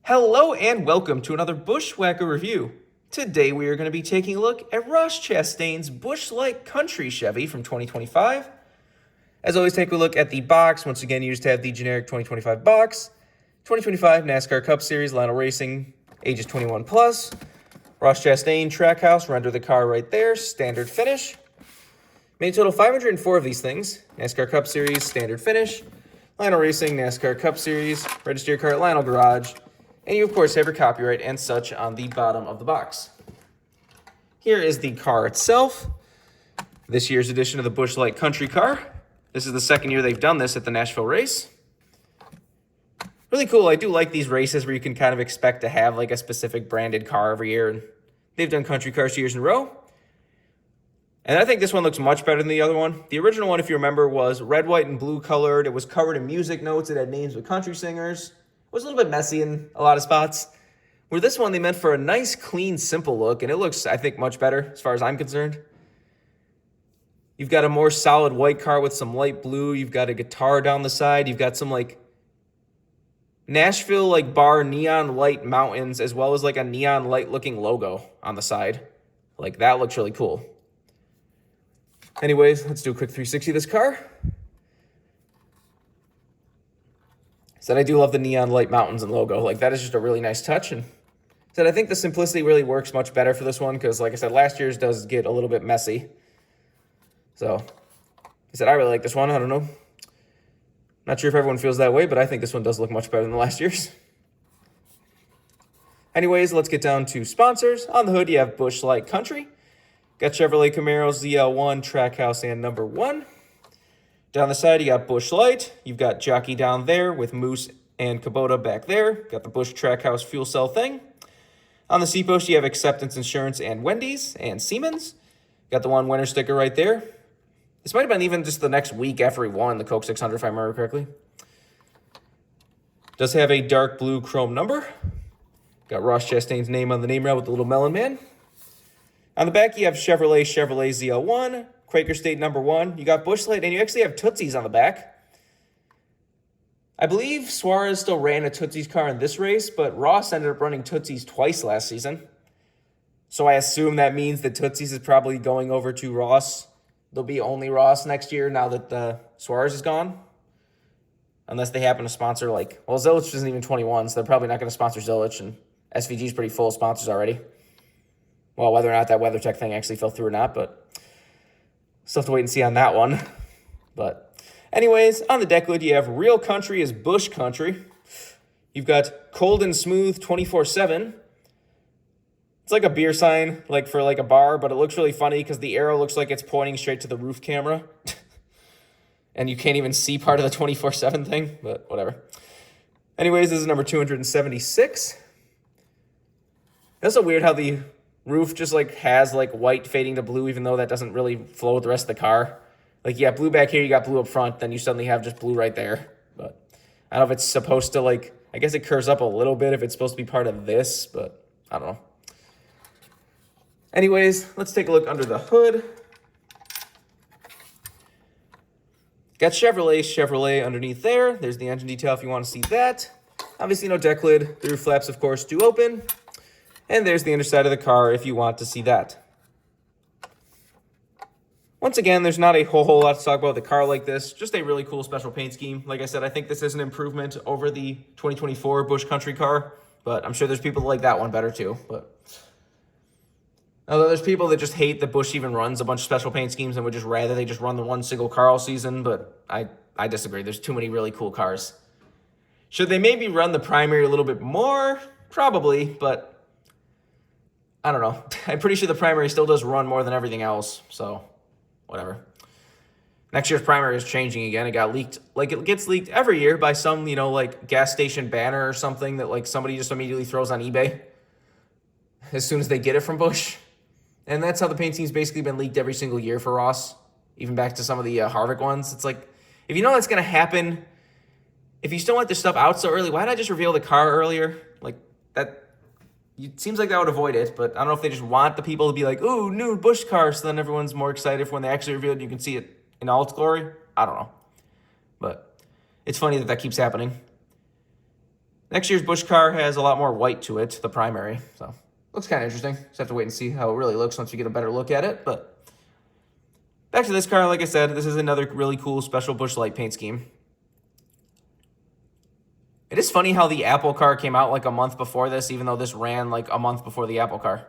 Hello and welcome to another BWhack review. Today we are going to be taking a look at Ross Chastain's Busch Light Country Chevy from 2025. As always, take a look at the box. Once again, you just have the generic 2025 box. 2025 NASCAR Cup Series, Lionel Racing, ages 21 plus. Ross Chastain, Trackhouse, render the car right there, standard finish. Made a total 504 of these things. NASCAR Cup Series, standard finish. Lionel Racing, NASCAR Cup Series, register your car at Lionel Garage. And you, of course, have your copyright and such on the bottom of the box. Here is the car itself. This year's edition of the Busch Light Country car. This is the second year they've done this at the Nashville race. Really cool. I do like these races where you can kind of expect to have like a specific branded car every year. And they've done country cars 2 years in a row. And I think this one looks much better than the other one. The original one, if you remember, was red, white, and blue colored. It was covered in music notes. It had names of country singers. It was a little bit messy in a lot of spots. Where this one, they meant for a nice, clean, simple look. And it looks, I think, much better as far as I'm concerned. You've got a more solid white car with some light blue. You've got a guitar down the side. You've got some, like, Nashville, like, bar neon light mountains, as well as, like, a neon light-looking logo on the side. Like, that looks really cool. Anyways, let's do a quick 360 of this car. Said I do love the neon light mountains and logo. Like, that is just a really nice touch. And said I think the simplicity really works much better for this one because, like I said, last year's does get a little bit messy. So I said I really like this one. I don't know. Not sure if everyone feels that way, but I think this one does look much better than the last year's. Anyways, let's get down to sponsors. On the hood, you have Busch Light Country. Got Chevrolet Camaro ZL1, Trackhouse, and number 1. Down the side, you got Busch Light. You've got Jockey down there with Moose and Kubota back there. Got the Busch Trackhouse fuel cell thing. On the seat post, you have Acceptance Insurance and Wendy's and Siemens. Got the one winner sticker right there. This might have been even just the next week after he won the Coke 600, if I remember correctly. Does have a dark blue chrome number. Got Ross Chastain's name on the name rail with the little melon man. On the back, you have Chevrolet ZL1, Quaker State number 1. You got Busch Light, and you actually have Tootsie's on the back. I believe Suarez still ran a Tootsie's car in this race, but Ross ended up running Tootsie's twice last season. So I assume that means that Tootsie's is probably going over to Ross. There'll be only Ross next year now that Suarez is gone. Unless they happen to sponsor, like, well, Zillich isn't even 21, so they're probably not going to sponsor Zillich, and SVG's pretty full of sponsors already. Well, whether or not that WeatherTech thing actually fell through or not, but still have to wait and see on that one. But anyways, on the deck lid, you have Real Country is Busch Country. You've got Cold and Smooth 24/7. It's like a beer sign, like for like a bar, but it looks really funny because the arrow looks like it's pointing straight to the roof camera. And you can't even see part of the 24/7 thing, but whatever. Anyways, this is number 276. That's so weird how the roof just like has like white fading to blue, even though that doesn't really flow with the rest of the car. Like, you got blue back here, you got blue up front, then you suddenly have just blue right there. But I don't know if it's supposed to, like, I guess it curves up a little bit if it's supposed to be part of this, but I don't know. Anyways, let's take a look under the hood. Got Chevrolet underneath there. There's the engine detail if you want to see that. Obviously no deck lid. The roof flaps, of course, do open. And there's the underside of the car if you want to see that. Once again, there's not a whole lot to talk about with a car like this. Just a really cool special paint scheme. Like I said, I think this is an improvement over the 2024 Busch Country car. But I'm sure there's people that like that one better too. But although there's people that just hate that Busch even runs a bunch of special paint schemes and would just rather they just run the one single car all season. But I disagree. There's too many really cool cars. Should they maybe run the primary a little bit more? Probably, but I don't know. I'm pretty sure the primary still does run more than everything else, so whatever. Next year's primary is changing again. It got leaked. Like, it gets leaked every year by some, you know, like, gas station banner or something that, like, somebody just immediately throws on eBay as soon as they get it from Busch. And that's how the paint scheme's basically been leaked every single year for Ross, even back to some of the Harvick ones. It's like, if you know that's going to happen, if you still want this stuff out so early, why not just reveal the car earlier? Like, that... It seems like that would avoid it, but I don't know if they just want the people to be like, ooh, new Busch car, so then everyone's more excited for when they actually reveal it and you can see it in all its glory. I don't know. But it's funny that keeps happening. Next year's Busch car has a lot more white to it, the primary. So looks kind of interesting. Just have to wait and see how it really looks once we get a better look at it. But back to this car, like I said, this is another really cool special Busch Light paint scheme. It is funny how the Apple car came out like a month before this, even though this ran like a month before the Apple car.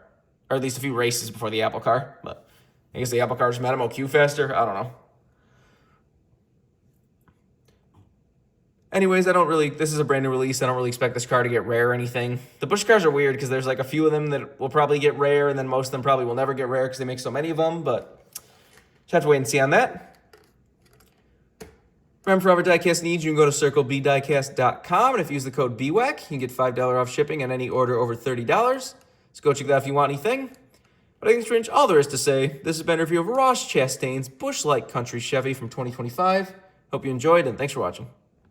Or at least a few races before the Apple car. But I guess the Apple car just made MOQ faster. I don't know. Anyways, this is a brand new release. I don't really expect this car to get rare or anything. The Busch cars are weird because there's like a few of them that will probably get rare, and then most of them probably will never get rare because they make so many of them, but just have to wait and see on that. Remember, for other diecast needs, you can go to circlebdiecast.com, and if you use the code BWhack, you can get $5 off shipping on any order over $30. So go check that out if you want anything. But I think that's pretty much all there is to say. This has been a review of Ross Chastain's Busch Light Country Chevy from 2025. Hope you enjoyed, and thanks for watching.